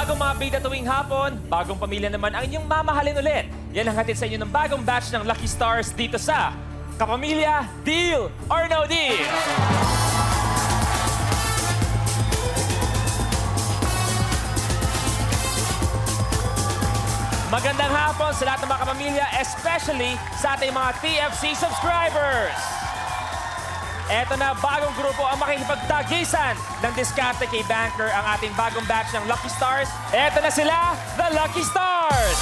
Bagong mga bida tuwing hapon, bagong pamilya naman ang inyong mamahalin ulit. Yan ang hatid sa inyo ng bagong batch ng Lucky Stars dito sa Kapamilya, Deal or No Deal! Magandang hapon sa lahat ng mga kapamilya, especially sa ating mga TFC subscribers! Eto na, bagong grupo ang makikipagtagisan ng Diskarte kay Banker ang ating bagong batch ng Lucky Stars. Eto na sila, the Lucky Stars!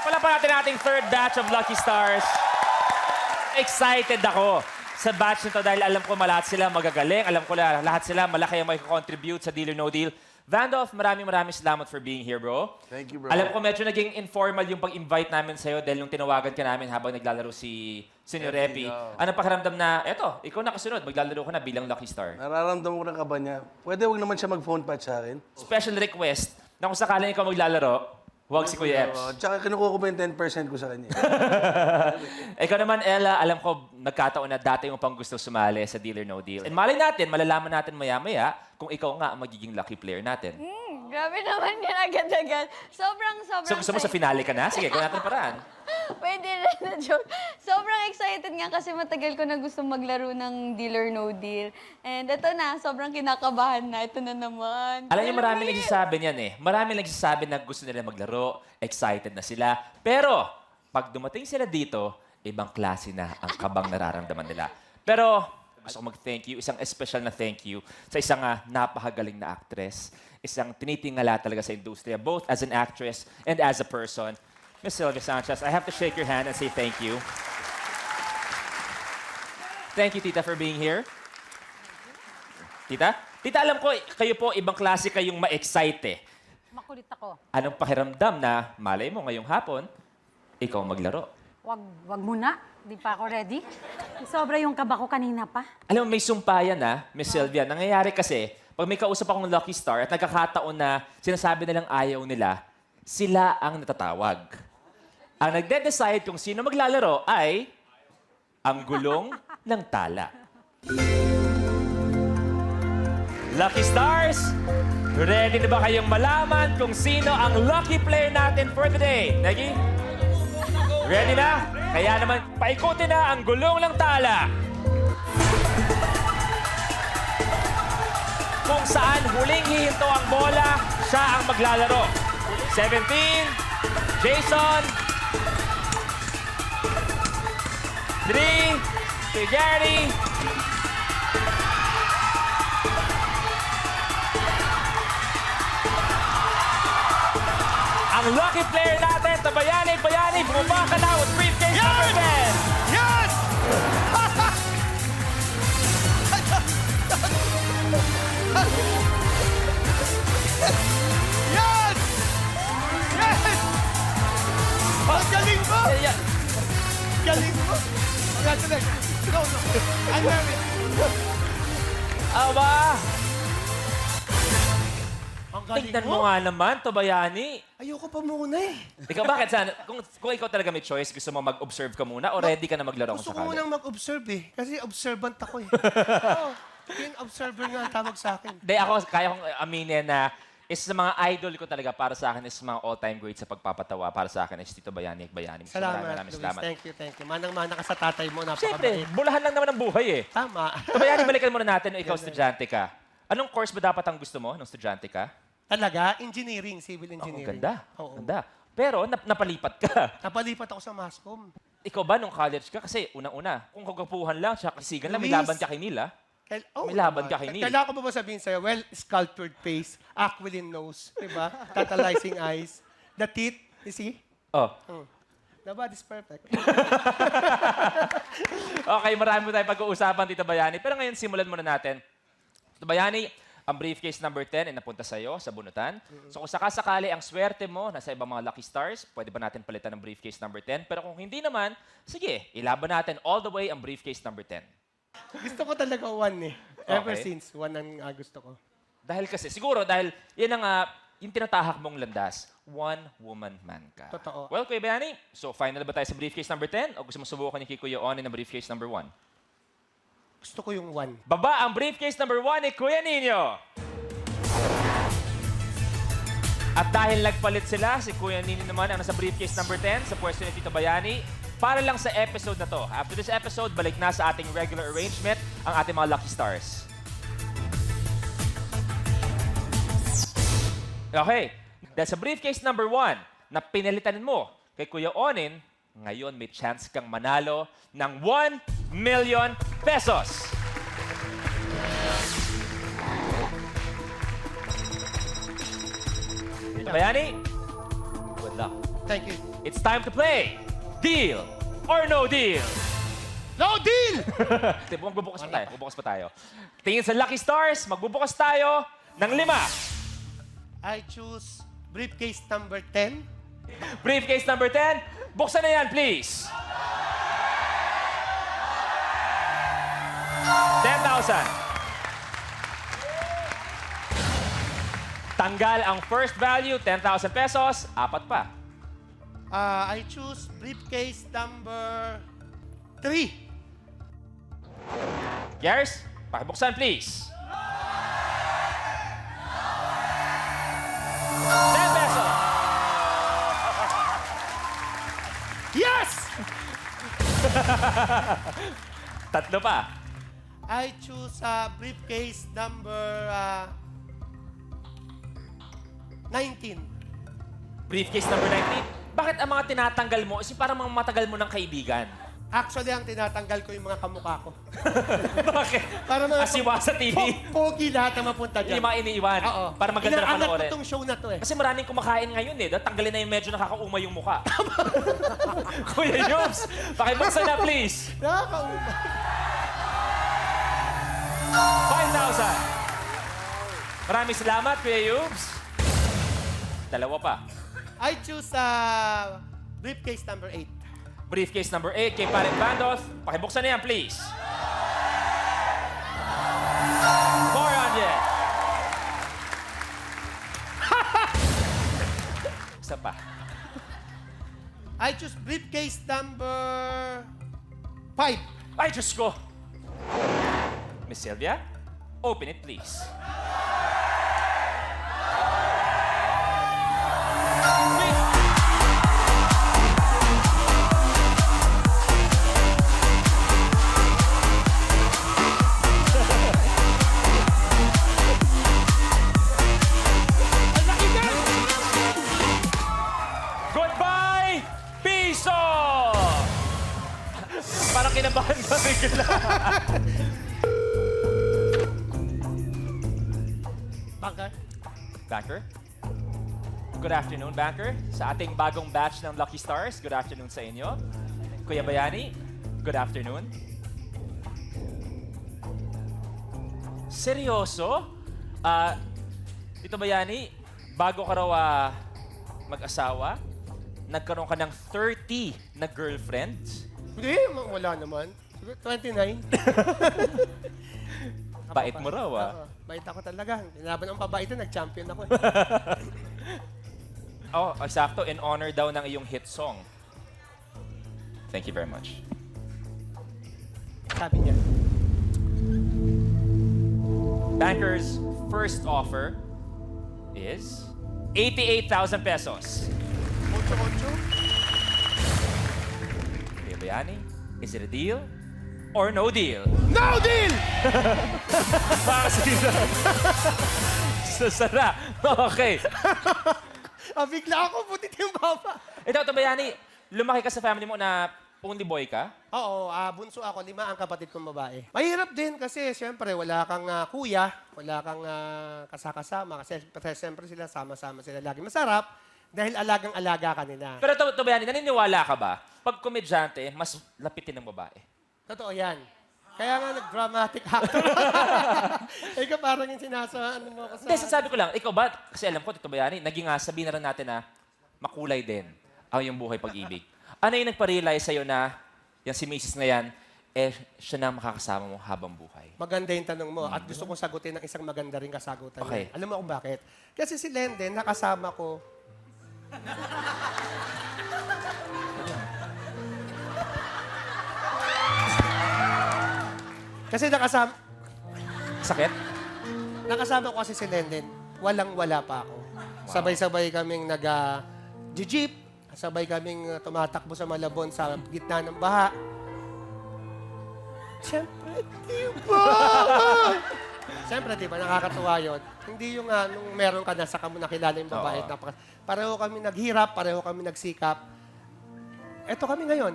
Wala pa natin ating third batch of Lucky Stars. Excited ako sa batch nito dahil alam ko lahat sila magagaling. Alam ko lahat sila malaki ang may contribute sa Deal or No Deal. Vandolph, maraming salamat for being here, bro. Thank you, bro. Alam ko medyo naging informal yung pag-invite namin sa'yo dahil nung tinawagan ka namin habang naglalaro si Senyor Repi. Anong pakiramdam na, eto, ikaw na kasunod, maglalaro ko na bilang Lucky Star. Nararamdaman ko ng kaba niya. Pwede wag naman siya mag-phone patch sa akin. Special request na kung sakaling ikaw maglalaro, huwag si Kuya Eps. Tsaka kinukuha ko pa yung 10% ko sa kanya. Ikaw naman, Ella, alam ko nagkataon na dati mo pang gusto sumali sa Deal or No Deal. And malay natin, malalaman natin maya-maya kung ikaw nga ang magiging lucky player natin. Grabe naman yan agad-agad. Sobrang So gusto mo sa finale ka na? Sige, gawin natin paraan. Pwede rin na joke. Sobrang excited nga kasi matagal ko na gusto maglaro ng Deal or No Deal. And ito na, sobrang kinakabahan na. Ito na naman. Alam niyo, marami nagsasabi niyan eh. Marami nagsasabi na gusto nila maglaro, excited na sila. Pero, pag dumating sila dito, ibang klase na ang kabang nararamdaman nila. Pero, gusto ko mag-thank you, isang special na thank you sa isang napakagaling na actress, isang tinitingala talaga sa industriya, both as an actress and as a person. Miss Sylvia Sanchez, I have to shake your hand and say thank you. Thank you, Tita, for being here. Tita? Tita, alam ko, kayo po, ibang klase kayong ma-excite eh. Makulit ako. Anong pakiramdam na, malay mo ngayong hapon, ikaw maglaro? Wag muna. Di pa ako ready. Sobra yung kaba ko kanina pa. Alam mo, may sumpayan Miss Sylvia. Nangyayari kasi, pag may kausap akong Lucky Star at nagkakataon na sinasabi nilang ayaw nila, sila ang natatawag. Ang nagde-decide kung sino maglalaro ay ang gulong ng tala. Lucky Stars, ready na ba kayong malaman kung sino ang lucky player natin for today? Negi? Ready na? Kaya naman, paikutin na ang gulong ng tala. Kung saan huling hihinto ang bola, siya ang maglalaro. 17, Jason. 3, si Jerry. Ang lucky player natin, Bayani, bumaba ka na with briefcase number 10. Yes! Yes! Yes! Ang galing mo! Ayan. Galing mo! Congratulations! No. I'm married. Aba, Ang galing tignan mo nga naman, Bayani. Ayoko pa muna eh. Ikaw, bakit sana? Kung ikaw talaga may choice, gusto mo mag-observe ka muna o ready ka na maglaro kung Gusto ko sakali? munang mag-observe eh. Kasi observant ako eh. Oo. Yung observer nga ang tawag sa akin. Hindi, ako kaya kong aminin na isa sa mga idol ko talaga para sa akin is mga all-time great sa pagpapatawa. Para sa akin is Tito Bayani. Salamat, Maraming Luis. salamat. Thank you. Manang-mana ka sa tatay mo. Siyempre, Napakabait. bulahan lang naman ang buhay eh. Tama. Tito Bayani, balikan muna natin nung ikaw estudyante ka. Anong course ba dapat ang gusto mo nung estudyante ka? Talaga? Engineering, civil Ang engineering. ganda. Oo. Ganda. Pero napalipat ka. Napalipat ako sa Mascom. Ikaw ba nung college ka? Kasi unang-una, kung kagapuhan lang, tsaka kasigan lang, may Luis. laban ka kay Mila. May laban ka kay Neil. Kailangan ko ba sabihin sa'yo, well, sculptured face, aquiline nose, diba? Tantalizing eyes. The teeth, you see? Oh. The body's perfect. Okay, marami mo tayong pag-uusapan, Tito Bayani. Pero ngayon, simulan muna natin. Tito Bayani, ang briefcase number 10 ay napunta sa'yo sa bunutan. So kung sakasakali ang swerte mo nasa ibang mga lucky stars, pwede ba natin palitan ng briefcase number 10? Pero kung hindi naman, sige, ilaban natin all the way ang briefcase number 10. Gusto ko talaga one eh. Ever Okay. since, one ang gusto ko. Dahil kasi, siguro, dahil yan ang yung tinatahak mong landas, one-woman man ka. Totoo. Well, Kuya Bayani, so final ba tayo sa briefcase number 10? O gusto mo subukan ni Kuya Onin ng briefcase number 1? Gusto ko yung one. Baba ang briefcase number 1 ni Kuya Nino. At dahil nagpalit sila, si Kuya Nino naman ang nasa briefcase number 10 sa pwesto ni Tito Bayani. Para lang sa episode na to. After this episode, balik na sa ating regular arrangement ang ating mga lucky stars. Okay. Dahil sa briefcase number 1 na pinalitan mo kay Kuya Onin, ngayon may chance kang manalo ng 1 million pesos. Tito Bayani, good luck. Thank you. It's time to play Deal or No Deal. No deal! Magbubukas pa tayo. Magbubukas pa tayo. Tingin sa Lucky Stars, magbubukas tayo ng 5. I choose briefcase number 10. Briefcase number 10, buksan na yan, please. 10,000. Tanggal ang first value, 10,000 pesos. 4 pa. I choose briefcase number 3. Gers, pakibuksan, please. 10 pesos. Yes! 3 pa. I choose briefcase number 19. Briefcase number 19. Bakit ang mga tinatanggal mo is yung parang mga matagal mo ng kaibigan? Actually, ang tinatanggal ko yung mga kamukha ko. Bakit? Para mga Asiwa sa TV. Pogi lahat na mapunta dyan. Yung mga iniiwan. Oo. Para maganda na Inaangat panoorin. ko tong show na to eh. Kasi maraming kumakain ngayon eh. Dahil tanggalin na yung medyo nakakaumay yung mukha. Kuya Yubs, pakibuksan na please. Nakakaumay. 5,000. Maraming salamat, Kuya Yubs. 2 pa. I choose briefcase number 8. Briefcase number 8 kay Paring Bandos. Pakibuksan na yan, please. 400. Isa pa. I choose briefcase number 5. Ay, Diyos ko! Miss Sylvia, open it, please. Goodbye, piso! Parang kinabahan ka bigla. Banker. Banker? Good afternoon, Banker. Sa ating bagong batch ng Lucky Stars, good afternoon sa inyo. Kuya Bayani, good afternoon. Seryoso? Tito Bayani, bago ka raw mag-asawa, nagkaroon ka ng 30 na girlfriends? Hindi, wala naman. 29. Bait mo raw, Oo, bait ako talaga. Laban ng babae ito, nag-champion ako eh. Oh, eksakto. In honor daw ng iyong hit song. Thank you very much. Sabi niya. Banker's first offer is 88,000 pesos. 8-8. Kuya Bayani, is it a deal or no deal? No deal! Sasara. Okay. Bigla ako, butit yung baba. Ito, Bayani, lumaki ka sa family mo na Only boy ka? Oo, bunso ako, 5 ang kapatid kong babae. Mahirap din kasi siyempre wala kang kuya, wala kang kasakasama kasi siyempre sila sama-sama sila lagi. Masarap dahil alagang-alaga ka nila. Pero to Bayani, naniniwala ka ba? Pag komedyante, mas lapitin ng babae. Totoo yan. Kaya nga nag-dramatic actor. Ikaw parang yung ano mo kasi. Hindi, sasabi ko lang, ikaw ba? Kasi alam ko, Tito Bayani, naging sabihin na rin natin na makulay din ang yung buhay pag-ibig. Ano yung nagpa-realize sa'yo na yan si Mrs. na yan, siya na makakasama mo habang buhay? Maganda yung tanong mo at gusto kong sagutin ng isang maganda rin kasagutan. Okay. Alam mo kung bakit? Kasi si Lenden, nakasama ko. Kasi nakasama ko kasi si Lenden, walang-wala pa ako. Sabay-sabay kaming nag-jeep, sabay kaming tumatakbo sa Malabon sa gitna ng baha. Siyempre, di ba, nakakatuwa yun. Hindi yung nung meron ka na, saka mo nakilala yung babae. Pareho kami naghirap, pareho kami nagsikap. Eto kami ngayon,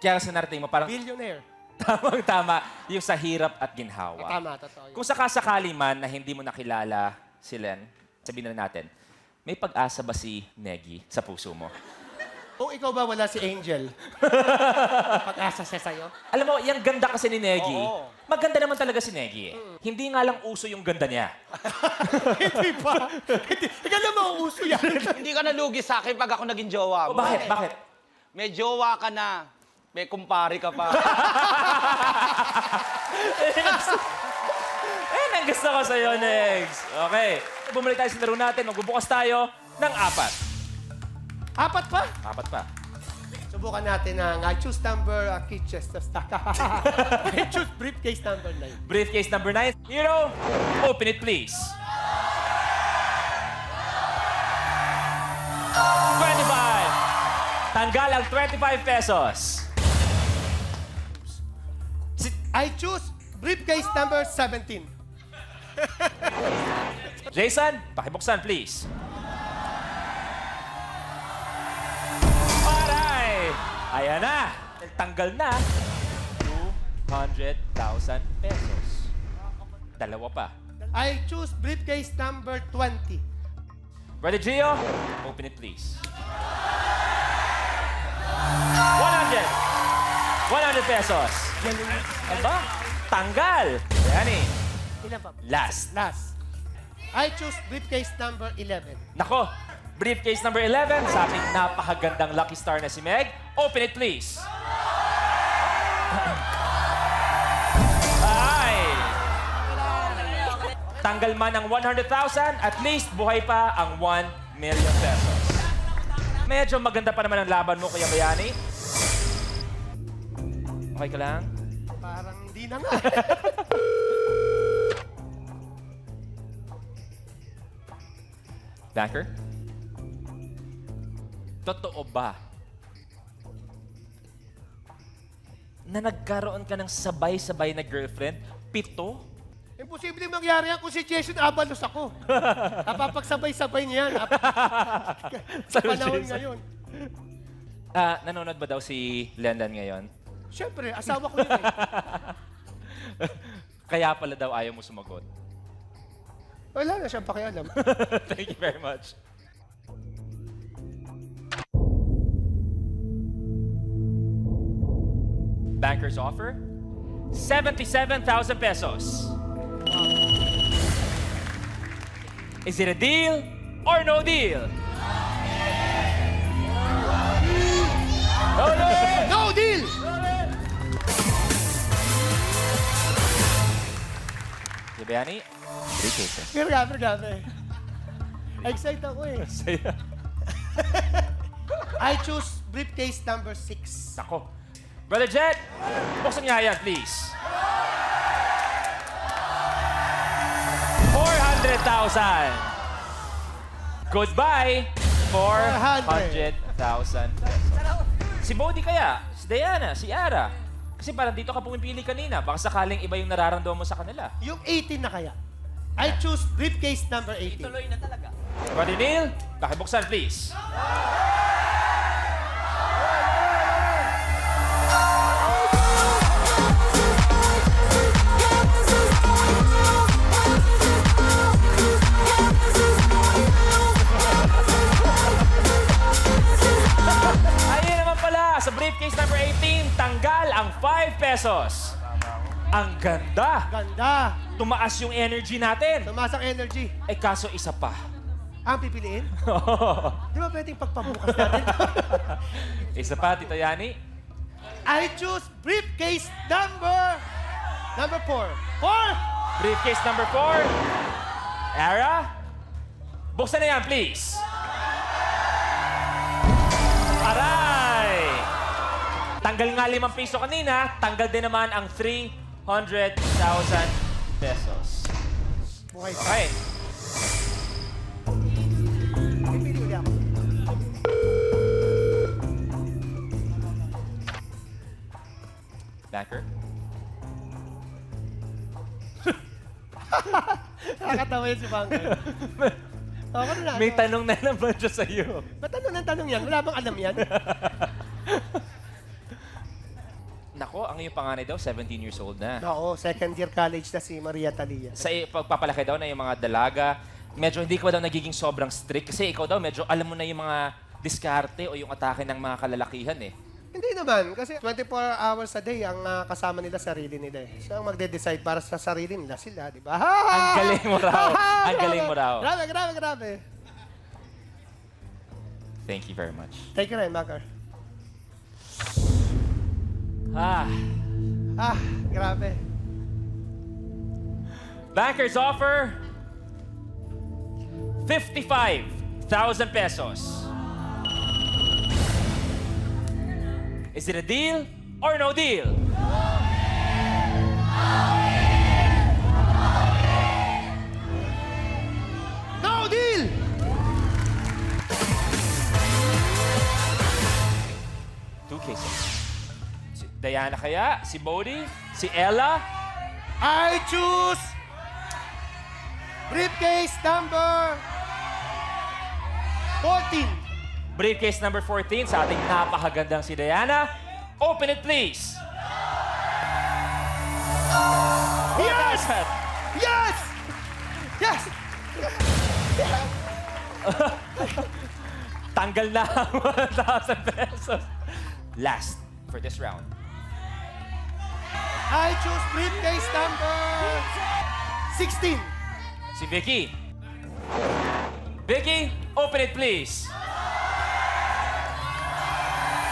Kaya sa narating mo, parang billionaire. tamang-tama yung sa hirap at ginhawa. Tama, totoo yun. Kung sakasakali man na hindi mo nakilala si Len, sabihin na natin, may pag-asa ba si Negi sa puso mo? Kung ikaw ba wala si Angel, pag-asa siya sa'yo? Alam mo, yung ganda kasi ni Negi, Oo. maganda naman talaga si Negi. Hindi nga lang uso yung ganda niya. Hindi pa. Ikaw naman ang uso yan. Hindi ka nalugi sa akin pag ako naging jowa O mo. bakit? Bakit? May jowa ka na. May kumpare ka pa. Ang gusto ko sa'yo, Negs. Okay. Bumalik tayo sa laro natin. Magbubukas tayo ng 4. 4 pa? 4 pa. Subukan natin ang I choose number, I choose briefcase number 9. Briefcase number 9. Hero, open it please. 25. Tanggal ang 25 pesos. I choose briefcase number 17. Jason, pakibuksan please. Aray! Ayan na. Tanggal na. 200,000 pesos. Dalawa pa. I choose briefcase number 20. Ready, Gio? Open it, please. 100 pesos. Aba, tanggal. Yan eh. Ilan pa? Last. I choose briefcase number 11. Nako, briefcase number 11 sa ating napakagandang lucky star na si Meg. Open it, please. Ay! Tanggal man ang 100,000, at least buhay pa ang 1 million pesos. Medyo maganda pa naman ang laban mo, Kuya Bayani. Okay ka lang? Parang hindi na nga. Banker? Totoo ba na nagkaroon ka ng sabay-sabay na girlfriend? 7? Imposible mangyari yan kung si Jason Abalos ako. Napapagsabay-sabay niya yan. Sa panahon ngayon. Nanonood ba daw si Lendan ngayon? Siyempre, asawa ko yun eh. Kaya pala daw ayaw mo sumagot. Wala na siyang pakialam. Thank you very much. Banker's offer, 77,000 pesos. Is it a deal or no deal? No deal! No deal! Bayani, 3 cases. Grabe. Excited ako eh. I choose briefcase number 6. Ako. Brother Jet, buksan niya yan, please. 400,000. Goodbye, 400,000 pesos. Si Bodhi kaya, si Diana, si Ara. Kasi parang dito ka pumipili kanina. Baka sakaling iba yung nararamdaman mo sa kanila. Yung 18 na kaya. I choose briefcase number 18. na talaga. Brother Neil, pakibuksan, please. pesos. Ang ganda. Ganda. Tumaas yung energy natin. Tumaas ang energy. Eh kaso isa pa. Ang pipiliin? Di ba pwedeng pagpabukas natin? Isa pa, Tito Yani. I choose briefcase number 4. 4! Briefcase number 4. Era, buksan na yan, please. Aray! Tanggal nga 5 piso kanina, tanggal din naman ang 300,000 pesos. Buhay pa. Okay. Pipili ulit ako. Banker. Nakakatawa yun si Bangkay. Ako na. May tanong na naman siya sa'yo. Ba't ano ng tanong yan? Wala bang alam yan? Nako, ang iyong panganay daw, 17 years old na. Oo, second year college na si Maria Talia. Sa pagpapalaki daw na yung mga dalaga, medyo hindi ka daw nagiging sobrang strict kasi ikaw daw medyo alam mo na yung mga diskarte o yung atake ng mga kalalakihan eh. Hindi naman, kasi 24 hours a day ang kasama nila sarili nila eh. So, ang magde-decide para sa sarili nila sila, di ba? Ang galing mo raw. Ang galing mo raw. Grabe, grabe, grabe. Thank you very much. Thank you rin, Makar. Ah, Grabe. bankers offer 55,000 pesos. Is it a deal or no deal? No deal! Two cases. Si Diana kaya? Si Bodhi? Si Ella? I choose briefcase number 14. Briefcase number 14 sa ating napakagandang si Diana. Open it, please. Yes! Yes! Yes! Tanggal na ang 1,000 pesos. Last for this round. I choose briefcase number 16. Si Vicky. Vicky, open it, please.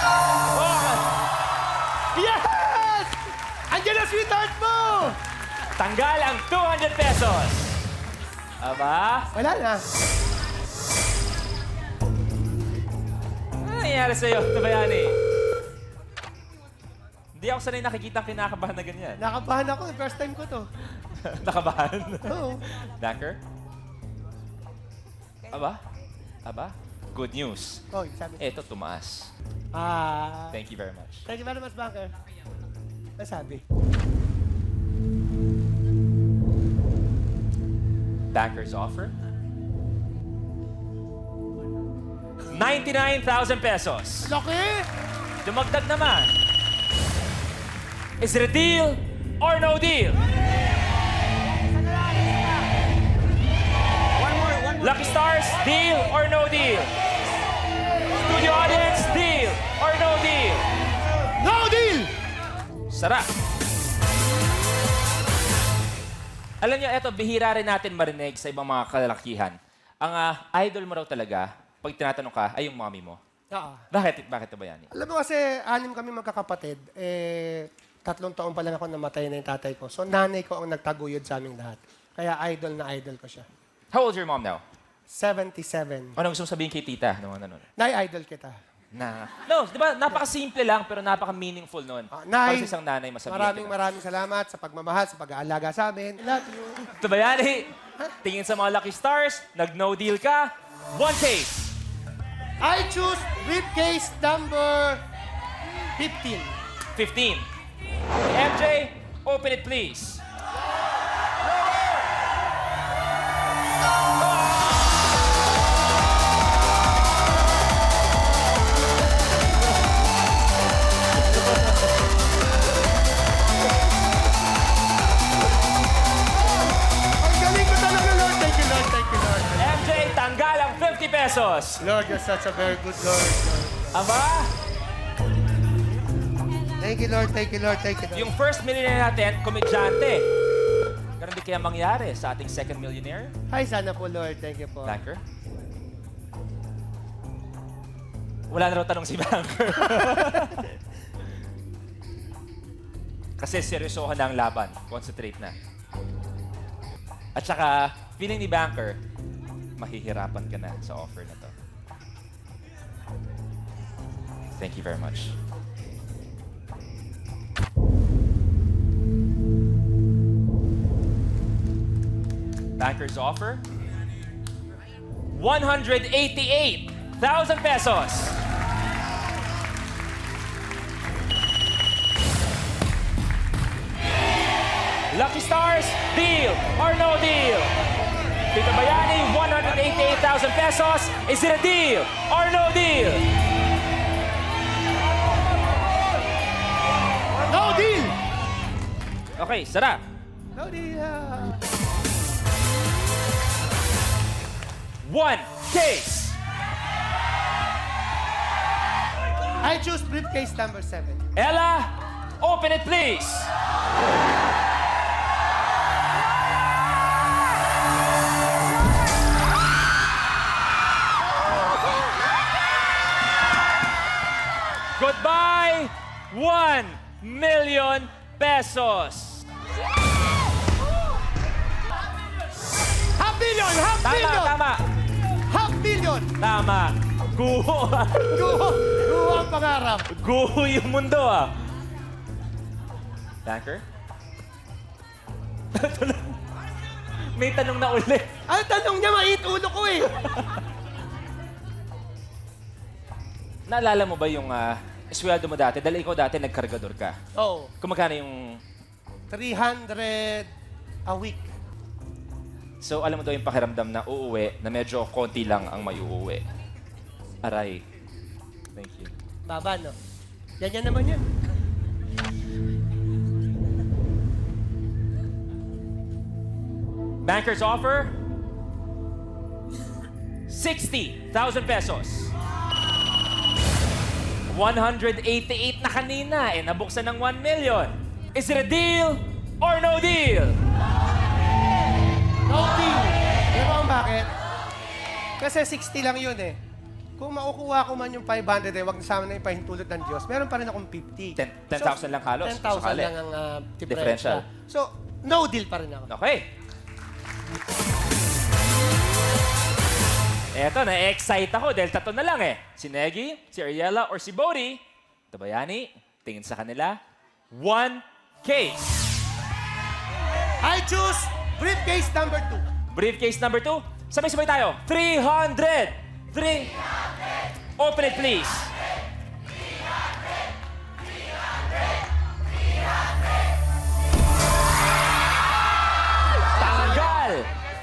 Oh, Yes! Andiyan ang sweetheart mo! tanggal ang 200 pesos. Aba, Wala na. ano nangyayari sa'yo, Tabayani? Hindi ako sanay nakikita ang kinakabahan na ganyan. Nakabahan ako. First time ko to. Nakabahan. Oo. Banker? Aba? Good news. Oh, sabi. Eto, tumaas. Thank Thank you very much. you very much, Banker. Ano sabi? Banker's offer? 99,000 pesos. Laki! Dumagdag naman. Is it a deal or no deal? Lucky Stars, deal or no deal? Studio audience, deal or no deal? No deal! Sarap. Alam niyo, eto, bihira rin natin marinig sa ibang mga kalalakihan. Ang idol mo raw talaga, pag tinatanong ka, ay yung mommy mo. Oo. Bakit ba yan? Alam mo kasi, 6 kami magkakapatid. 3 taon pa lang ako namatay na yung tatay ko. So, nanay ko ang nagtaguyod sa aming lahat. Kaya idol na idol ko siya. How old's your mom now? 77. Ano gusto mong sabihin kay tita? Nay-idol kita. No, di ba, napaka-simple lang, pero napaka-meaningful nun. Para sa isang nanay, masabihin. Maraming salamat sa pagmamahal, sa pag-aalaga sa amin. Love you. Tabayani, tingin sa mga Lucky Stars, nag-no deal ka, 1 case. I choose briefcase number 15. 15. MJ, open it please. Ang galing ko talaga, Lord. Thank you, Lord. Thank you, Lord. MJ, tanggal ang 50 pesos. Lord, you're such a very good Lord. Aba, Thank you, Lord. Thank you, Lord. Thank you, Lord. Yung first millionaire natin, komedyante. Ganun di kaya mangyari sa ating second millionaire? Hi, sana po, Lord. Thank you po. Banker? Wala na raw tanong si Banker. Kasi seryosohan na ang laban. Concentrate na. At saka, feeling ni Banker, mahihirapan ka na sa offer na to. Thank you very much. Banker's offer, 188,000 pesos. Lucky Stars, deal or no deal? Tito Bayani, 188,000 pesos. Is it a deal or no deal? No deal! Okay, sarap. No deal! One case. I choose briefcase number 7. Ella, open it please. Goodbye, 1 million pesos. Half million! Half Tama, million! tama, Half million! tama. Guho. Guho! Guho ang pangarap. Guho yung mundo ah. Banker? May tanong na ulit. Ang tanong niya, mait ulo ko eh. Naalala mo ba yung sweldo mo dati? Dahil ikaw dati nagkargador ka. Oh, Kung magkano yung... 300 a week. So, alam mo daw yung pakiramdam na uuwi, na medyo konti lang ang may uuwi. Aray. Thank you. Baba, no? Yan naman yan. Banker's offer, 60,000 pesos. 188 na kanina, nabuksan ng 1 million. Is it a deal or no deal? No deal. Alam mo kung bakit? Kasi 60 lang yun eh. Kung makukuha ko man yung 500 wag na sana na ipahintulot ng Diyos, meron pa rin akong 50. 10,000 lang halos, 10,000 sakali. lang ang Differential. differential. So, no deal pa rin ako. Okay. Eto, na-excite ako dahil tatlo na lang eh. Si Negi, si Ariela, or si Bodhi. Tabayani, tingin sa kanila. 1 case. I choose briefcase number 2. Briefcase number 2. Sabay-sabay tayo. 300. 300. Open it, please. Tanggal.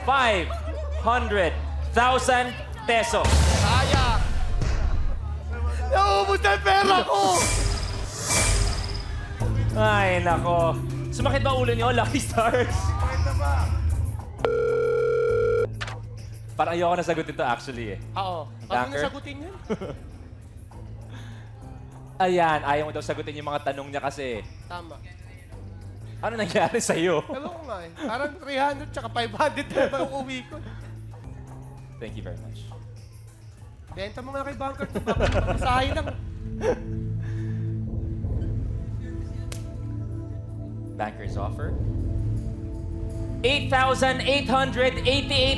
500,000 pesos. Sayang. Nauubos na yung pera ko! Ay, nako. Sumakit ba ulo niyo, Lucky Stars? Parang ayoko na sagutin to actually eh. Oo. Pag mo Banker? nasagutin yun. Ayan, ayaw mo daw sagutin yung mga tanong niya kasi. Tama. Ano nangyari sa'yo? Alam ko nga eh. Parang 300 tsaka 500 na ba uuwi ko? Thank you very much. Benta mo nga kay Banker to. Bakit masahin lang? Banker's offer. 8,888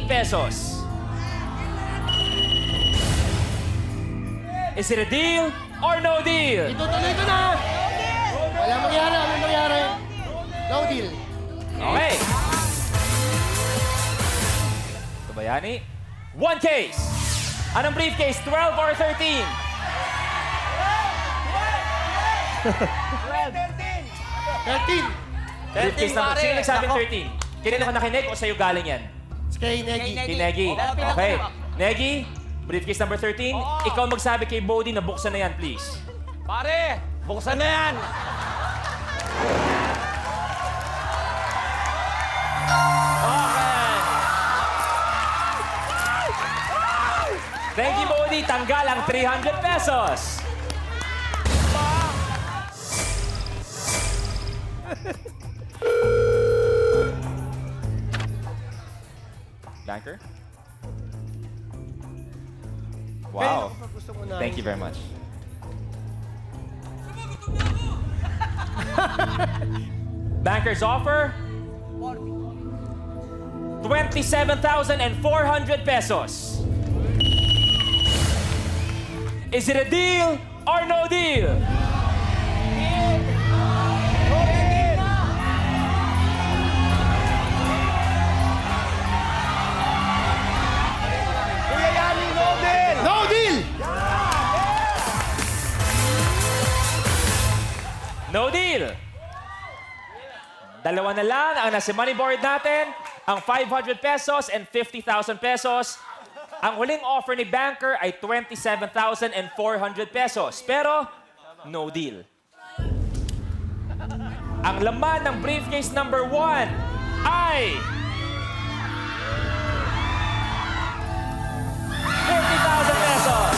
pesos. Is it a deal or no deal? Itutuloy ko na! Wala mangyari. Ano mangyari? No deal. Okay. Tabayani. 1 case. Anong briefcase? 12 or 13? 13. Briefcase number. pare. Sino nagsabing Nako. 13? Kanino ka nakinig o sa'yo galing yan? Kay Negi. Kay Negi. Okay. Negi, briefcase number 13. Ikaw magsabi kay Bodhi na buksan na yan, please. Pare, buksan na yan. Okay. Thank you, Bodhi. Tanggal ang 300 pesos. Banker? Kaya Wow. kapag gusto mo na... Thank you very much. Banker's offer? 27,400 pesos. Is it a deal or no deal? Kuya Yani, no deal! No deal! No deal. Dalawa na lang ang nasa money board natin, ang 500 pesos and 50,000 pesos. Ang huling offer ni Banker ay 27,400 pesos. Pero, no deal. Ang laman ng briefcase number 1 ay 50,000 pesos.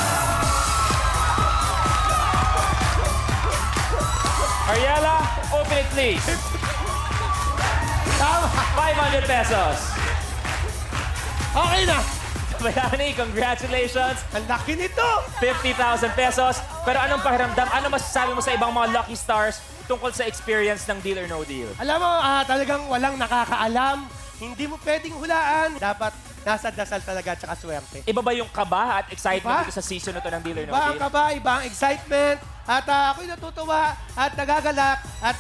Ariela, open it please. 500 pesos. Okay na! Bayani, congratulations. Ang laki nito! 50,000 pesos. Pero anong pakiramdam? Ano masasabi mo sa ibang mga lucky stars tungkol sa experience ng Deal or No Deal? Alam mo, talagang walang nakakaalam. Hindi mo pwedeng hulaan. Dapat nasa dasal talaga at saka swerte. Iba ba yung kaba at excitement Iba? dito sa season na to ng Deal or No Iba ang Deal? kaba, iba ang excitement. At ako'y natutuwa at nagagalak at...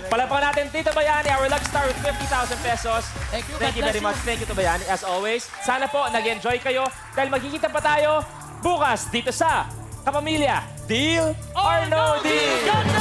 Palakpakan natin Tito Bayani, our lucky star with 50,000 pesos. Thank you, Thank you God very bless much. Thank you to Bayani, as always. Sana po nag-enjoy kayo dahil magkikita pa tayo bukas dito sa Kapamilya, Deal or No Deal!